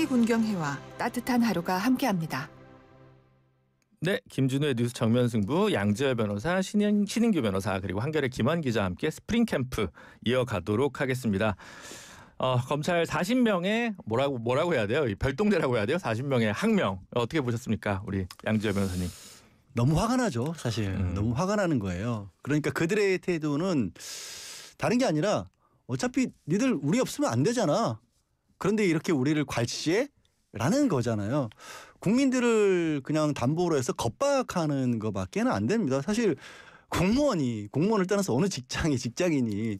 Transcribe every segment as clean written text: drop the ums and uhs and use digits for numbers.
군경회와 따뜻한 하루가 함께합니다. 네, 김준우의 뉴스 정면 승부, 양지열 변호사, 신인규 변호사, 그리고 한겨레 김환 기자와 함께 스프링 캠프 이어가도록 하겠습니다. 검찰 40명의 뭐라고 해야 돼요? 별동대라고 해야 돼요? 40명의 항명 어떻게 보셨습니까, 우리 양지열 변호사님? 너무 화가 나죠, 사실. 너무 화가 나는 거예요. 그러니까 그들의 태도는 다른 게 아니라 어차피 니들 우리 없으면 안 되잖아. 그런데 이렇게 우리를 괄시해? 라는 거잖아요. 국민들을 그냥 담보로 해서 겁박하는 것밖에는 안 됩니다. 사실 공무원을 떠나서 어느 직장인이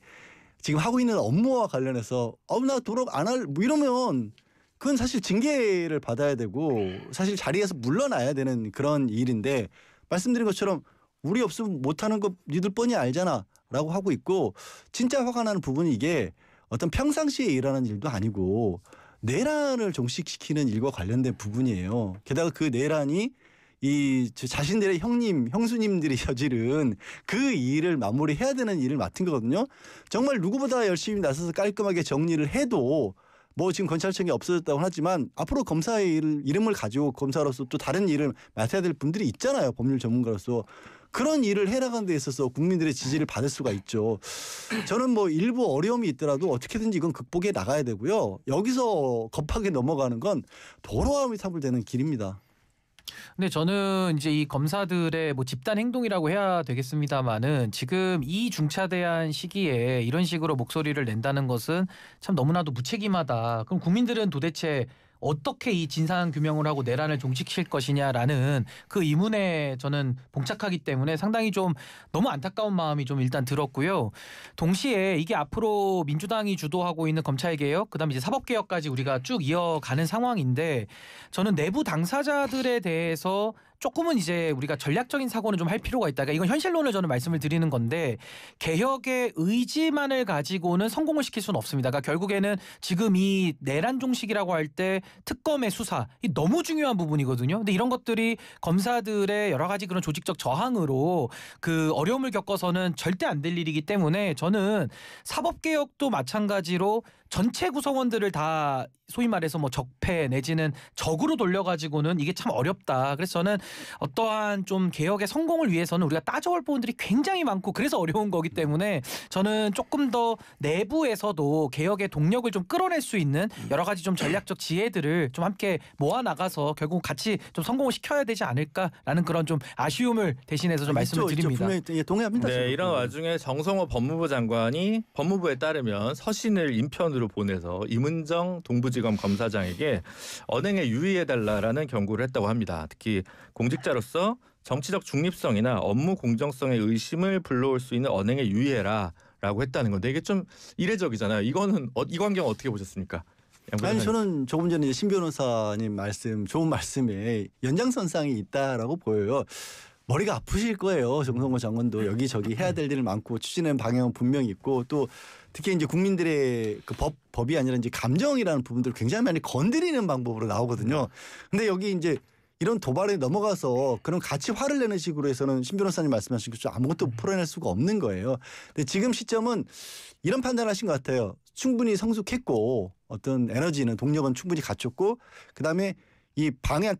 지금 하고 있는 업무와 관련해서 나 돌아가 안 할 뭐 이러면 그건 사실 징계를 받아야 되고 사실 자리에서 물러나야 되는 그런 일인데, 말씀드린 것처럼 우리 없으면 못하는 거 니들 뻔히 알잖아 라고 하고 있고, 진짜 화가 나는 부분이 이게 어떤 평상시에 일하는 일도 아니고 내란을 종식시키는 일과 관련된 부분이에요. 게다가 그 내란이 자신들의 형수님들이 저지른 그 일을 마무리해야 되는 일을 맡은 거거든요. 정말 누구보다 열심히 나서서 깔끔하게 정리를 해도 뭐 지금 검찰청이 없어졌다고 하지만 앞으로 검사의 이름을 가지고 검사로서 또 다른 일을 맡아야 될 분들이 있잖아요. 법률 전문가로서. 그런 일을 해나가는 데 있어서 국민들의 지지를 받을 수가 있죠. 저는 뭐 일부 어려움이 있더라도 어떻게든지 이건 극복해 나가야 되고요. 여기서 겁하게 넘어가는 건 도로함이 사불되는 길입니다. 근데 저는 이제 이 검사들의 뭐 집단 행동이라고 해야 되겠습니다만은, 지금 이 중차대한 시기에 이런 식으로 목소리를 낸다는 것은 참 너무나도 무책임하다. 그럼 국민들은 도대체 어떻게 이 진상 규명을 하고 내란을 종식시킬 것이냐라는 그 의문에 저는 봉착하기 때문에 상당히 좀 너무 안타까운 마음이 좀 일단 들었고요. 동시에 이게 앞으로 민주당이 주도하고 있는 검찰개혁, 그다음에 이제 사법개혁까지 우리가 쭉 이어가는 상황인데, 저는 내부 당사자들에 대해서 조금은 이제 우리가 전략적인 사고는 좀 할 필요가 있다. 그러니까 이건 현실론을 저는 말씀을 드리는 건데, 개혁의 의지만을 가지고는 성공을 시킬 수는 없습니다. 그러니까 결국에는 지금 이 내란 종식이라고 할 때 특검의 수사, 이 너무 중요한 부분이거든요. 근데 이런 것들이 검사들의 여러 가지 그런 조직적 저항으로 그 어려움을 겪어서는 절대 안 될 일이기 때문에, 저는 사법개혁도 마찬가지로 전체 구성원들을 다 소위 말해서 뭐 적폐 내지는 적으로 돌려가지고는 이게 참 어렵다. 그래서 저는 어떠한 좀 개혁의 성공을 위해서는 우리가 따져볼 부분들이 굉장히 많고 그래서 어려운 거기 때문에, 저는 조금 더 내부에서도 개혁의 동력을 좀 끌어낼 수 있는 여러 가지 좀 전략적 지혜들을 좀 함께 모아 나가서 결국 같이 좀 성공을 시켜야 되지 않을까라는 그런 좀 아쉬움을 대신해서 좀 말씀을 드립니다. 분명히 동의합니다. 네, 이런 와중에 정성호 법무부 장관이 법무부에 따르면 서신을 인편으로 보내서 임은정 동부지검 검사장에게 언행에 유의해달라는 경고를 했다고 합니다. 특히 공직자로서 정치적 중립성이나 업무 공정성의 의심을 불러올 수 있는 언행에 유의해라라고 했다는 건데, 이게 좀 이례적이잖아요. 이거는 이 광경 어떻게 보셨습니까? 아니, 저는 조금 전에 신 변호사님 좋은 말씀에 연장선상이 있다라고 보여요. 머리가 아프실 거예요. 정성호 장관도 여기저기 해야 될 일을 많고 추진하는 방향은 분명히 있고, 또 특히 이제 국민들의 그 법이 아니라 이제 감정이라는 부분들을 굉장히 많이 건드리는 방법으로 나오거든요. 근데 여기 이제 이런 도발에 넘어가서 그런 같이 화를 내는 식으로 해서는 신 변호사님 말씀하신 것처럼 아무것도 풀어낼 수가 없는 거예요. 근데 지금 시점은 이런 판단을 하신 것 같아요. 충분히 성숙했고 어떤 에너지는 동력은 충분히 갖췄고, 그다음에 이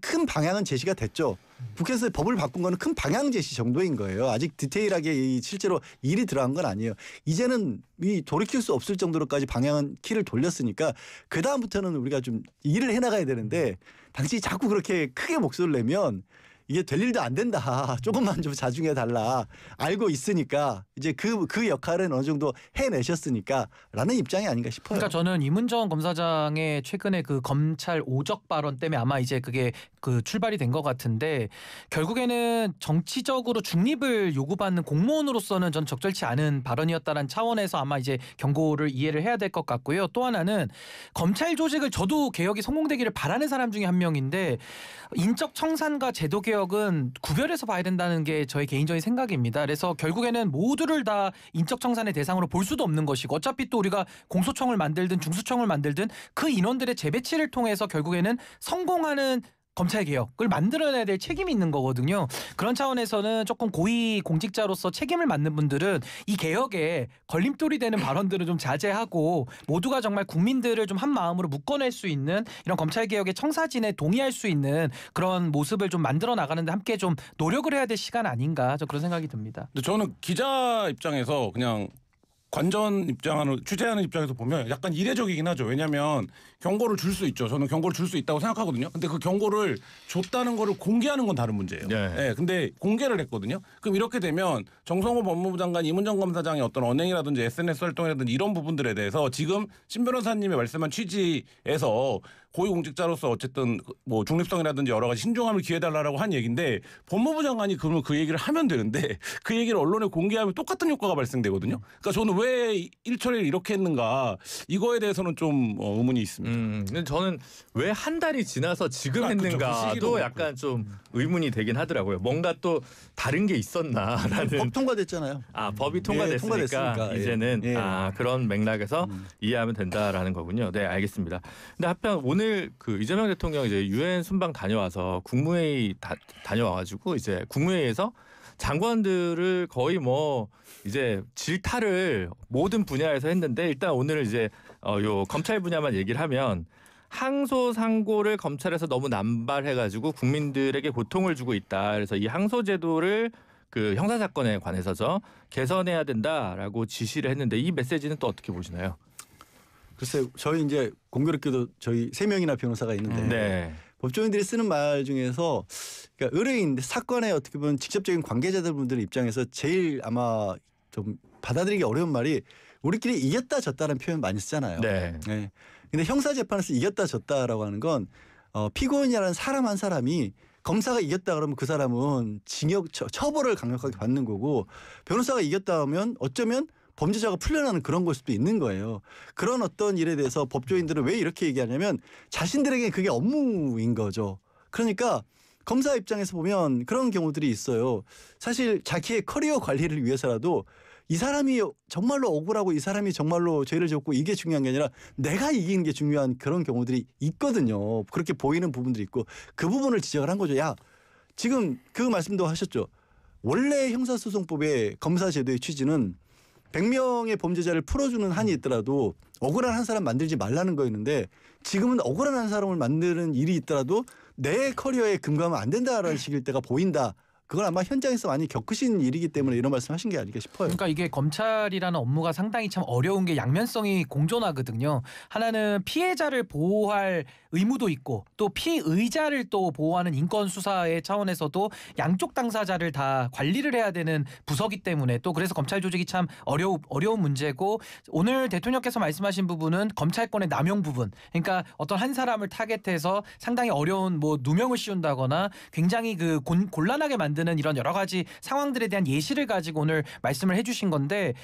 큰 방향은 제시가 됐죠. 국회에서 법을 바꾼 거는 큰 방향 제시 정도인 거예요. 아직 디테일하게 실제로 일이 들어간 건 아니에요. 이제는 돌이킬 수 없을 정도로까지 방향은 키를 돌렸으니까 그 다음부터는 우리가 좀 일을 해나가야 되는데, 당신이 자꾸 그렇게 크게 목소리를 내면 이게 될 일도 안 된다. 조금만 좀 자중해 달라. 알고 있으니까 이제 그 역할은 어느 정도 해내셨으니까 라는 입장이 아닌가 싶어요. 그러니까 저는 임은정 검사장의 최근에 그 검찰 오적 발언 때문에 아마 이제 그게 그 출발이 된 것 같은데, 결국에는 정치적으로 중립을 요구받는 공무원으로서는 전 적절치 않은 발언이었다는 차원에서 아마 이제 경고를 이해를 해야 될 것 같고요. 또 하나는 검찰 조직을, 저도 개혁이 성공되기를 바라는 사람 중에 한 명인데, 인적 청산과 제도 개혁은 구별해서 봐야 된다는 게 저의 개인적인 생각입니다. 그래서 결국에는 모두를 다 인적 청산의 대상으로 볼 수도 없는 것이고, 어차피 또 우리가 공소청을 만들든 중수청을 만들든 그 인원들의 재배치를 통해서 결국에는 성공하는 검찰 개혁을 만들어내야 될 책임이 있는 거거든요. 그런 차원에서는 조금 고위 공직자로서 책임을 맡는 분들은 이 개혁에 걸림돌이 되는 발언들은 좀 자제하고 모두가 정말 국민들을 좀 한 마음으로 묶어낼 수 있는 이런 검찰 개혁의 청사진에 동의할 수 있는 그런 모습을 좀 만들어 나가는데 함께 좀 노력을 해야 될 시간 아닌가 저 그런 생각이 듭니다. 근데 저는 기자 입장에서 그냥 관전 입장하는 취재하는 입장에서 보면 약간 이례적이긴 하죠. 왜냐하면 경고를 줄 수 있죠. 저는 경고를 줄 수 있다고 생각하거든요. 근데 그 경고를 줬다는 거를 공개하는 건 다른 문제예요. 네. 근데 공개를 했거든요. 그럼 이렇게 되면 정성호 법무부 장관, 이문정 검사장의 어떤 언행이라든지 SNS 활동이라든지 이런 부분들에 대해서 지금 신 변호사님이 말씀한 취지에서 고위공직자로서 어쨌든 뭐 중립성이라든지 여러 가지 신중함을 기해달라고 한 얘기인데 법무부 장관이 그러면 그 얘기를 하면 되는데 그 얘기를 언론에 공개하면 똑같은 효과가 발생되거든요. 그러니까 저는 왜 일처리를 이렇게 했는가 이거에 대해서는 좀 의문이 있습니다. 근데 저는 왜 한 달이 지나서 지금 그쵸. 그 했는가도 시기도 약간 좀 의문이 되긴 하더라고요. 뭔가 또 다른 게 있었나라는. 법 통과됐잖아요. 법이 통과됐으니까, 통과됐으니까. 이제는 예. 그런 맥락에서 이해하면 된다라는 거군요. 네, 알겠습니다. 근데 한편 오늘 그 이재명 대통령 이제 유엔 순방 다녀와서 국무회의 다녀와가지고 이제 국무회의에서 장관들을 거의 뭐 이제 질타를 모든 분야에서 했는데 일단 오늘 이제 요 검찰 분야만 얘기를 하면 항소 상고를 검찰에서 너무 남발해가지고 국민들에게 고통을 주고 있다. 그래서 이 항소 제도를 그 형사 사건에 관해서죠 개선해야 된다라고 지시를 했는데 이 메시지는 또 어떻게 보시나요? 글쎄 저희 이제 공교롭게도 저희 3명이나 변호사가 있는데 네. 법조인들이 쓰는 말 중에서 그러니까 의뢰인 사건에 어떻게 보면 직접적인 관계자들 분들 입장에서 제일 아마 좀 받아들이기 어려운 말이 우리끼리 이겼다 졌다는 표현 많이 쓰잖아요. 네. 네. 근데 형사 재판에서 이겼다 졌다라고 하는 건 피고인이라는 사람 한 사람이 검사가 이겼다 그러면 그 사람은 징역 처벌을 강력하게 받는 거고 변호사가 이겼다 하면 어쩌면 범죄자가 풀려나는 그런 걸 수도 있는 거예요. 그런 어떤 일에 대해서 법조인들은 왜 이렇게 얘기하냐면 자신들에게 그게 업무인 거죠. 그러니까 검사 입장에서 보면 그런 경우들이 있어요. 사실 자기의 커리어 관리를 위해서라도 이 사람이 정말로 억울하고 이 사람이 정말로 죄를 졌고 이게 중요한 게 아니라 내가 이기는 게 중요한 그런 경우들이 있거든요. 그렇게 보이는 부분들이 있고 그 부분을 지적을 한 거죠. 야, 지금 그 말씀도 하셨죠. 원래 형사소송법의 검사 제도의 취지는 100명의 범죄자를 풀어주는 한이 있더라도 억울한 한 사람 만들지 말라는 거였는데 지금은 억울한 한 사람을 만드는 일이 있더라도 내 커리어에 금감하면 안 된다라는 식일 때가 보인다. 그건 아마 현장에서 많이 겪으신 일이기 때문에 이런 말씀하신 게 아닐까 싶어요. 그러니까 이게 검찰이라는 업무가 상당히 참 어려운 게 양면성이 공존하거든요. 하나는 피해자를 보호할 의무도 있고 또 피의자를 또 보호하는 인권 수사의 차원에서도 양쪽 당사자를 다 관리를 해야 되는 부서기 때문에 또 그래서 검찰 조직이 참 어려운 문제고 오늘 대통령께서 말씀하신 부분은 검찰권의 남용 부분. 그러니까 어떤 한 사람을 타겟해서 상당히 어려운 뭐 누명을 씌운다거나 굉장히 그 곤란하게 만드는 이런 여러 가지 상황들에 대한 예시를 가지고 오늘 말씀을 해주신 건데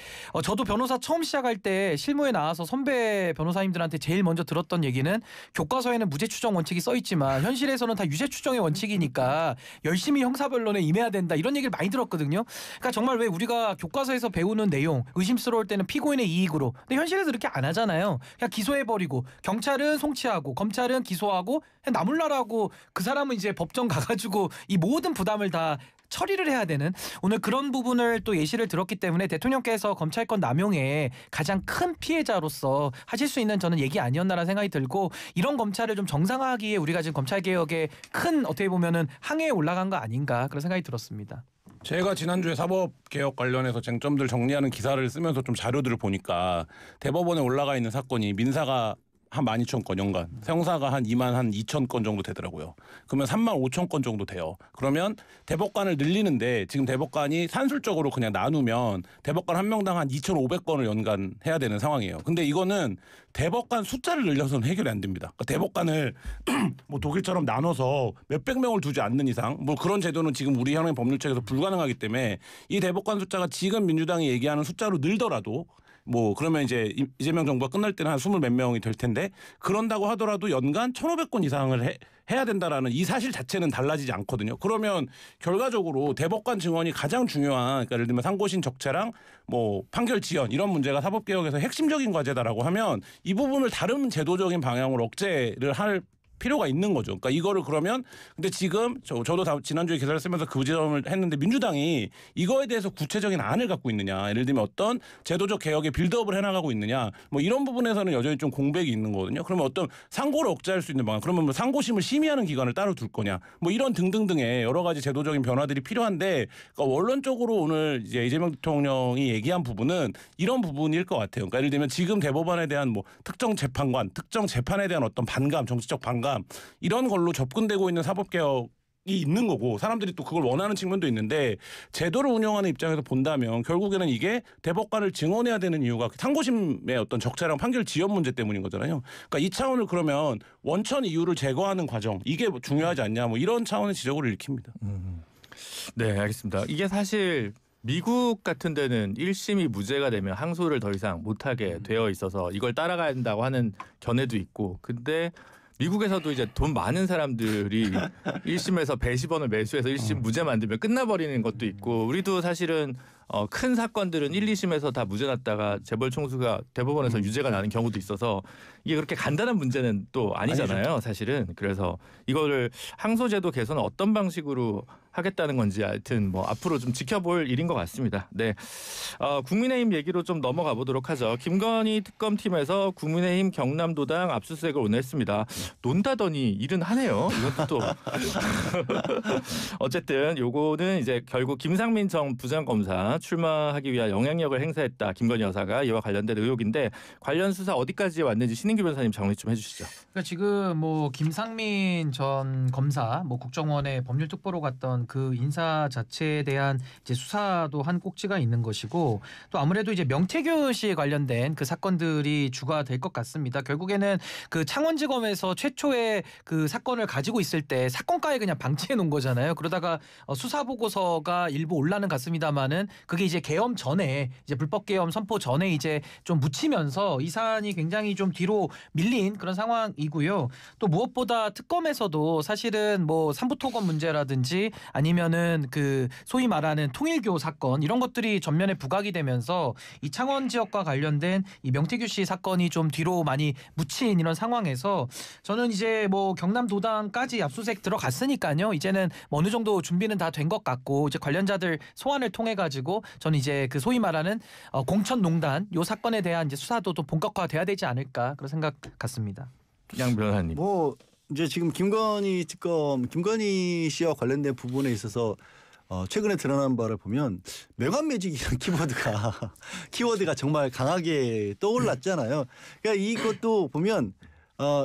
저도 변호사 처음 시작할 때 실무에 나와서 선배 변호사님들한테 제일 먼저 들었던 얘기는 교과서에는 무죄 추정 원칙이 써 있지만 현실에서는 다 유죄 추정의 원칙이니까 열심히 형사변론에 임해야 된다 이런 얘기를 많이 들었거든요. 그러니까 정말 왜 우리가 교과서에서 배우는 내용 의심스러울 때는 피고인의 이익으로 근데 현실에서 그렇게 안 하잖아요. 그냥 기소해버리고 경찰은 송치하고 검찰은 기소하고 그냥 나몰라라고 그 사람은 이제 법정 가가지고 이 모든 부담을 다 처리를 해야 되는 오늘 그런 부분을 또 예시를 들었기 때문에 대통령께서 검찰권 남용의 가장 큰 피해자로서 하실 수 있는 저는 얘기 아니었나라는 생각이 들고 이런 검찰을 좀 정상화하기에 우리가 지금 검찰개혁에 큰 어떻게 보면은 항해에 올라간 거 아닌가 그런 생각이 들었습니다. 제가 지난주에 사법개혁 관련해서 쟁점들 정리하는 기사를 쓰면서 좀 자료들을 보니까 대법원에 올라가 있는 사건이 민사가 한 12,000건 연간, 형사가 한 22,000건 정도 되더라고요. 그러면 35,000건 정도 돼요. 그러면 대법관을 늘리는데 지금 대법관이 산술적으로 그냥 나누면 대법관 한 명당 한 2,500건을 연간 해야 되는 상황이에요. 근데 이거는 대법관 숫자를 늘려서는 해결이 안 됩니다. 그러니까 대법관을 뭐 독일처럼 나눠서 몇백 명을 두지 않는 이상 뭐 그런 제도는 지금 우리 현행 법률책에서 불가능하기 때문에 이 대법관 숫자가 지금 민주당이 얘기하는 숫자로 늘더라도 뭐 그러면 이제 이재명 정부가 끝날 때는 한 20 몇 명이 될 텐데 그런다고 하더라도 연간 1,500건 이상을 해야 된다라는 이 사실 자체는 달라지지 않거든요. 그러면 결과적으로 대법관 증언이 가장 중요한 그러니까 예를 들면 상고심 적체랑 뭐 판결 지연 이런 문제가 사법개혁에서 핵심적인 과제다라고 하면 이 부분을 다른 제도적인 방향으로 억제를 할 필요가 있는 거죠. 그러니까 이거를 그러면 근데 지금 저도 지난주에 기사를 쓰면서 그 지점을 했는데 민주당이 이거에 대해서 구체적인 안을 갖고 있느냐, 예를 들면 어떤 제도적 개혁의 빌드업을 해나가고 있느냐, 뭐 이런 부분에서는 여전히 좀 공백이 있는 거거든요. 그러면 어떤 상고를 억제할 수 있는 방안, 그러면 뭐 상고심을 심의하는 기관을 따로 둘 거냐, 뭐 이런 등등등의 여러 가지 제도적인 변화들이 필요한데, 그러니까 원론적으로 오늘 이제 이재명 대통령이 얘기한 부분은 이런 부분일 것 같아요. 그러니까 예를 들면 지금 대법원에 대한 뭐 특정 재판관, 특정 재판에 대한 어떤 반감, 정치적 반감 이런 걸로 접근되고 있는 사법개혁 이 있는 거고 사람들이 또 그걸 원하는 측면도 있는데, 제도를 운영하는 입장에서 본다면 결국에는 이게 대법관을 증언해야 되는 이유가 상고심의 어떤 적절한 판결 지연 문제 때문인 거잖아요. 그러니까 이 차원을 그러면 원천 이유를 제거하는 과정, 이게 중요하지 않냐, 뭐 이런 차원의 지적을 읽힙니다. 네, 알겠습니다. 이게 사실 미국 같은 데는 1심이 무죄가 되면 항소를 더 이상 못하게 되어 있어서 이걸 따라간다고 하는 견해도 있고, 근데 미국에서도 이제 돈 많은 사람들이 1심에서 배심원을 매수해서 1심 무죄 만들면 끝나버리는 것도 있고, 우리도 사실은 큰 사건들은 1, 2심에서 다 무죄 났다가 재벌 총수가 대법원에서 유죄가 나는 경우도 있어서 이게 그렇게 간단한 문제는 또 아니잖아요, 사실은. 그래서 이거를 항소제도 개선은 어떤 방식으로 하겠다는 건지 하여튼 뭐 앞으로 좀 지켜볼 일인 것 같습니다. 네, 국민의힘 얘기로 좀 넘어가 보도록 하죠. 김건희 특검팀에서 국민의힘 경남도당 압수수색을 오늘 했습니다. 논다더니 일은 하네요. 이것도 또 어쨌든 요거는 이제 결국 김상민 전 부장검사 출마하기 위한 영향력을 행사했다, 김건희 여사가. 이와 관련된 의혹인데 관련 수사 어디까지 왔는지 신인규 변호사님 정리 좀 해주시죠. 그러니까 지금 뭐 김상민 전 검사, 뭐 국정원의 법률특보로 갔던 그 인사 자체에 대한 이제 수사도 한 꼭지가 있는 것이고, 또 아무래도 이제 명태균 씨에 관련된 그 사건들이 주가 될 것 같습니다. 결국에는 그 창원지검에서 최초의 그 사건을 가지고 있을 때 사건가에 그냥 방치해 놓은 거잖아요. 그러다가 수사 보고서가 일부 올라는 갔습니다만은 그게 이제 계엄 전에, 이제 불법 계엄 선포 전에 이제 좀 묻히면서 이 사안이 굉장히 좀 뒤로 밀린 그런 상황이고요. 또 무엇보다 특검에서도 사실은 뭐 삼부토건 문제라든지 아니면은 그 소위 말하는 통일교 사건 이런 것들이 전면에 부각이 되면서 이 창원 지역과 관련된 이 명태규 씨 사건이 좀 뒤로 많이 묻힌 이런 상황에서 저는 이제 뭐 경남도당까지 압수수색 들어갔으니까요. 이제는 뭐 어느 정도 준비는 다 된 것 같고, 이제 관련자들 소환을 통해 가지고 저는 이제 그 소위 말하는 공천농단 요 사건에 대한 이제 수사도 또 본격화돼야 되지 않을까 그런 생각 같습니다. 양 변호사님. 뭐 이제 지금 김건희 특검, 김건희 씨와 관련된 부분에 있어서 최근에 드러난 바를 보면 매관매직이라는 키워드가 정말 강하게 떠올랐잖아요. 그러니까 이것도 보면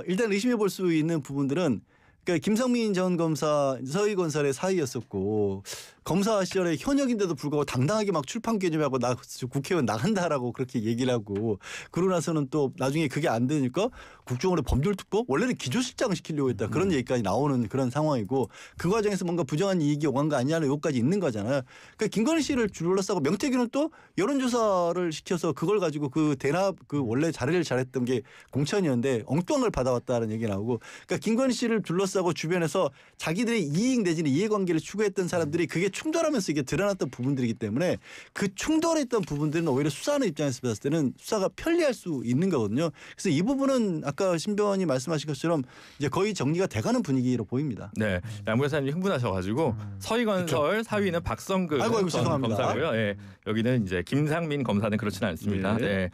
일단 의심해 볼 수 있는 부분들은, 그러니까 김상민 전 검사 서희건설의 사이였었고, 검사 시절에 현역인데도 불구하고 당당하게 막 출판 개념하고 나 국회의원 나간다라고 그렇게 얘기를 하고, 그러고 나서는 또 나중에 그게 안 되니까 국정원의 법률특보, 원래는 기조실장을 시키려고 했다, 그런 얘기까지 나오는 그런 상황이고, 그 과정에서 뭔가 부정한 이익이 오간 거 아니냐는 의혹까지 있는 거잖아요. 그러니까 김건희 씨를 둘러싸고 명태균은 또 여론조사를 시켜서 그걸 가지고 그 대납, 그 원래 자리를 잘했던 게 공천이었는데 엉뚱한 걸 받아왔다는 얘기 나오고, 그러니까 김건희 씨를 둘러싸고 주변에서 자기들의 이익 내지는 이해관계를 추구했던 사람들이 그게 충돌하면서 이게 드러났던 부분들이기 때문에, 그 충돌했던 부분들은 오히려 수사하는 입장에서 봤을 때는 수사가 편리할 수 있는 거거든요. 그래서 이 부분은 아까 신 변호사님 말씀하신 것처럼 이제 거의 정리가 돼가는 분위기로 보입니다. 네, 양 변호사님 흥분하셔가지고 서희건설 사위는 박성근 전 검사고요. 네, 여기는 이제 김상민 검사는 그렇지는 않습니다. 네. 네.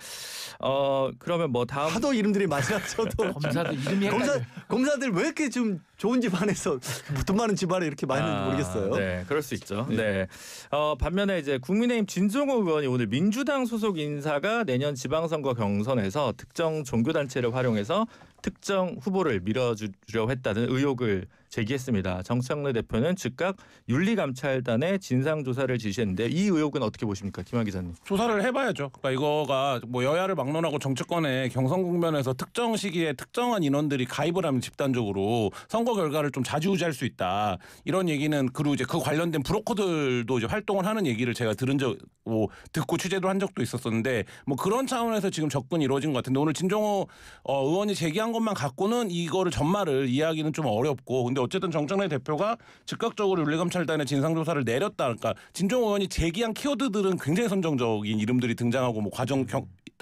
그러면 뭐 다음 하도 이름들이 많이 나서도 검사들 이름이 헷갈려요. 검사들 왜 이렇게 좀 좋은 집안에서 돈 많은 집안에 이렇게 많이 있는지 모르겠어요. 네, 그럴 수 있죠. 네. 반면에 이제 국민의힘 진종호 의원이 오늘 민주당 소속 인사가 내년 지방선거 경선에서 특정 종교단체를 활용해서 특정 후보를 밀어주려 했다는 의혹을 제기했습니다. 정청래 대표는 즉각 윤리감찰단에 진상조사를 지시했는데 이 의혹은 어떻게 보십니까, 김한 기자님? 조사를 해봐야죠. 그러니까 이거가 뭐 여야를 막론하고 정치권의 경선 국면에서 특정 시기에 특정한 인원들이 가입을 하면 집단적으로 선거 결과를 좀 좌지우지할 수 있다, 이런 얘기는, 그리고 이제 그 관련된 브로커들도 이제 활동을 하는 얘기를 제가 듣고 취재도 한 적도 있었었는데, 뭐 그런 차원에서 지금 접근이 이루어진 것 같은데, 오늘 진종호 의원이 제기한 것만 갖고는 이거를 전말을 이해하기는 좀 어렵고, 근데 어쨌든 정청래 대표가 즉각적으로 윤리감찰단의 진상조사를 내렸다. 그러니까 진종호 의원이 제기한 키워드들은 굉장히 선정적인 이름들이 등장하고, 뭐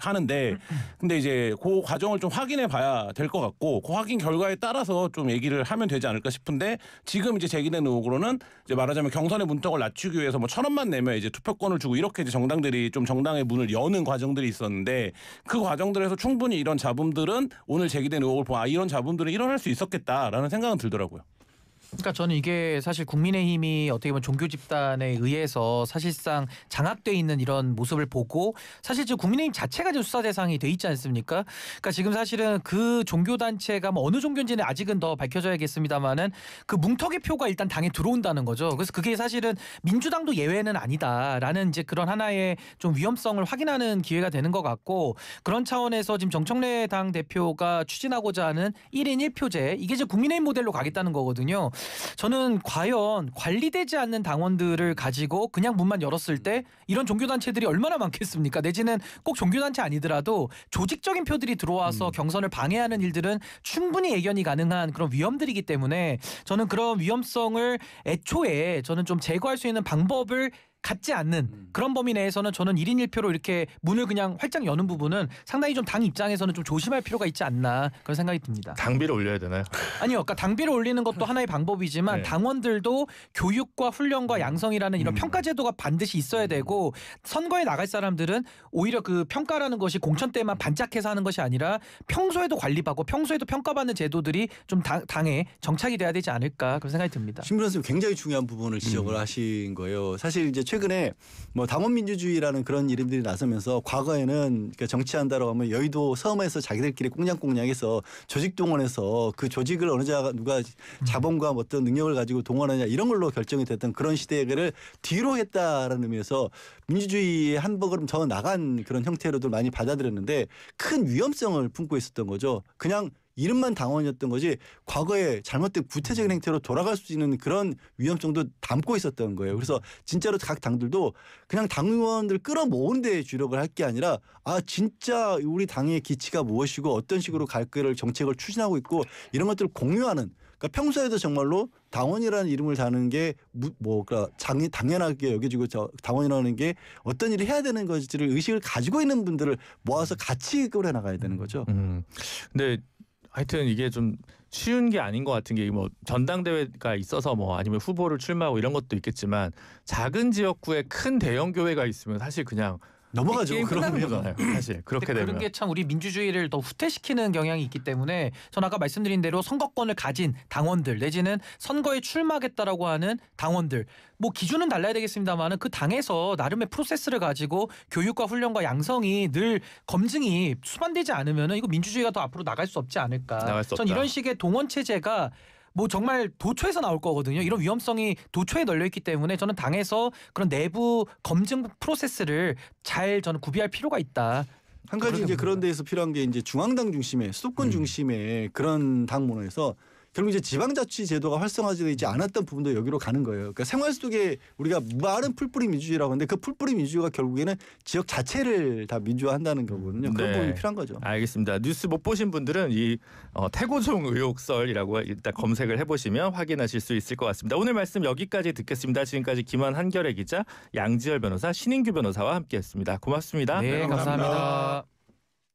하는데 근데 이제 그 과정을 좀 확인해 봐야 될 것 같고 그 확인 결과에 따라서 좀 얘기를 하면 되지 않을까 싶은데 지금 이제 제기된 의혹으로는 이제 말하자면 경선의 문턱을 낮추기 위해서 뭐 1,000원만 내면 이제 투표권을 주고 이렇게 이제 정당들이 좀 정당의 문을 여는 과정들이 있었는데 그 과정들에서 충분히 이런 잡음들은 오늘 제기된 의혹을 보면 이런 잡음들은 일어날 수 있었겠다라는 생각은 들더라고요. 그러니까 저는 이게 사실 국민의힘이 어떻게 보면 종교 집단에 의해서 사실상 장악돼 있는 이런 모습을 보고 사실 지금 국민의힘 자체가 지금 수사 대상이 돼 있지 않습니까? 그러니까 지금 사실은 그 종교 단체가 뭐 어느 종교인지는 아직은 더 밝혀져야겠습니다만은 그 뭉텅이 표가 일단 당에 들어온다는 거죠. 그래서 그게 사실은 민주당도 예외는 아니다라는 이제 그런 하나의 좀 위험성을 확인하는 기회가 되는 것 같고 그런 차원에서 지금 정청래 당 대표가 추진하고자 하는 1인 1표제 이게 이제 국민의힘 모델로 가겠다는 거거든요. 저는 과연 관리되지 않는 당원들을 가지고 그냥 문만 열었을 때 이런 종교단체들이 얼마나 많겠습니까? 내지는 꼭 종교단체 아니더라도 조직적인 표들이 들어와서 경선을 방해하는 일들은 충분히 예견이 가능한 그런 위험들이기 때문에 저는 그런 위험성을 애초에 저는 좀 제거할 수 있는 방법을 갖지 않는 그런 범위 내에서는 저는 1인 1표로 이렇게 문을 그냥 활짝 여는 부분은 상당히 좀 당 입장에서는 좀 조심할 필요가 있지 않나 그런 생각이 듭니다. 당비를 올려야 되나요? 아니요. 그러니까 당비를 올리는 것도 하나의 방법이지만 네. 당원들도 교육과 훈련과 양성이라는 이런 평가 제도가 반드시 있어야 되고 선거에 나갈 사람들은 오히려 그 평가라는 것이 공천 때만 반짝해서 하는 것이 아니라 평소에도 관리받고 평소에도 평가받는 제도들이 좀 당에 정착이 돼야 되지 않을까 그런 생각이 듭니다. 신문호 선생님 굉장히 중요한 부분을 지적을 하신 거예요. 사실 이제 최근에 뭐 당원 민주주의라는 그런 이름들이 나서면서 과거에는 그러니까 정치한다라고 하면 여의도 섬에서 자기들끼리 꽁냥꽁냥해서 조직 동원해서 그 조직을 어느 자가 누가 자본과 어떤 능력을 가지고 동원하냐 이런 걸로 결정이 됐던 그런 시대를 뒤로 했다라는 의미에서 민주주의의 한 걸음 더 나간 그런 형태로도 많이 받아들였는데 큰 위험성을 품고 있었던 거죠. 그냥 이름만 당원이었던 거지 과거에 잘못된 구태적인 행태로 돌아갈 수 있는 그런 위험성도 담고 있었던 거예요. 그래서 진짜로 각 당들도 그냥 당원들 끌어모으는 데 주력을 할 게 아니라 진짜 우리 당의 기치가 무엇이고 어떤 식으로 갈 거를 정책을 추진하고 있고 이런 것들을 공유하는 그러니까 평소에도 정말로 당원이라는 이름을 다는 게 그러니까 당연하게 여겨지고 당원이라는 게 어떤 일을 해야 되는 것을 의식을 가지고 있는 분들을 모아서 같이 끌어 나가야 되는 거죠. 근데 하여튼 이게 좀 쉬운 게 아닌 것 같은 게 뭐 전당대회가 있어서 뭐 아니면 후보를 출마하고 이런 것도 있겠지만 작은 지역구에 큰 대형 교회가 있으면 사실 그냥 넘어가죠. 게임 끝나는 그러면. 거잖아요. 사실 그렇게 되면. 그런 게 참 우리 민주주의를 더 후퇴시키는 경향이 있기 때문에 전 아까 말씀드린 대로 선거권을 가진 당원들 내지는 선거에 출마하겠다라고 하는 당원들 뭐 기준은 달라야 되겠습니다만은 그 당에서 나름의 프로세스를 가지고 교육과 훈련과 양성이 늘 검증이 수반되지 않으면은 이거 민주주의가 더 앞으로 나갈 수 없지 않을까. 나갈 수 전 없다. 이런 식의 동원 체제가 뭐 정말 도초에서 나올 거거든요. 이런 위험성이 도초에 널려 있기 때문에 저는 당에서 그런 내부 검증 프로세스를 잘 저는 구비할 필요가 있다. 한 가지 이제 그런 데에서 필요한 게 이제 중앙당 중심의 수도권 중심의 그런 당 문화에서 결국 이제 지방자치 제도가 활성화되지 않았던 부분도 여기로 가는 거예요. 그러니까 생활 속에 우리가 말은 풀뿌리 민주주의라고 하는데 그 풀뿌리 민주주의가 결국에는 지역 자체를 다 민주화한다는 거거든요. 그런 네. 부분이 필요한 거죠. 알겠습니다. 뉴스 못 보신 분들은 이 태고종 의혹설이라고 일단 검색을 해보시면 확인하실 수 있을 것 같습니다. 오늘 말씀 여기까지 듣겠습니다. 지금까지 김한 한결의 기자, 양지열 변호사, 신인규 변호사와 함께했습니다. 고맙습니다. 네, 감사합니다.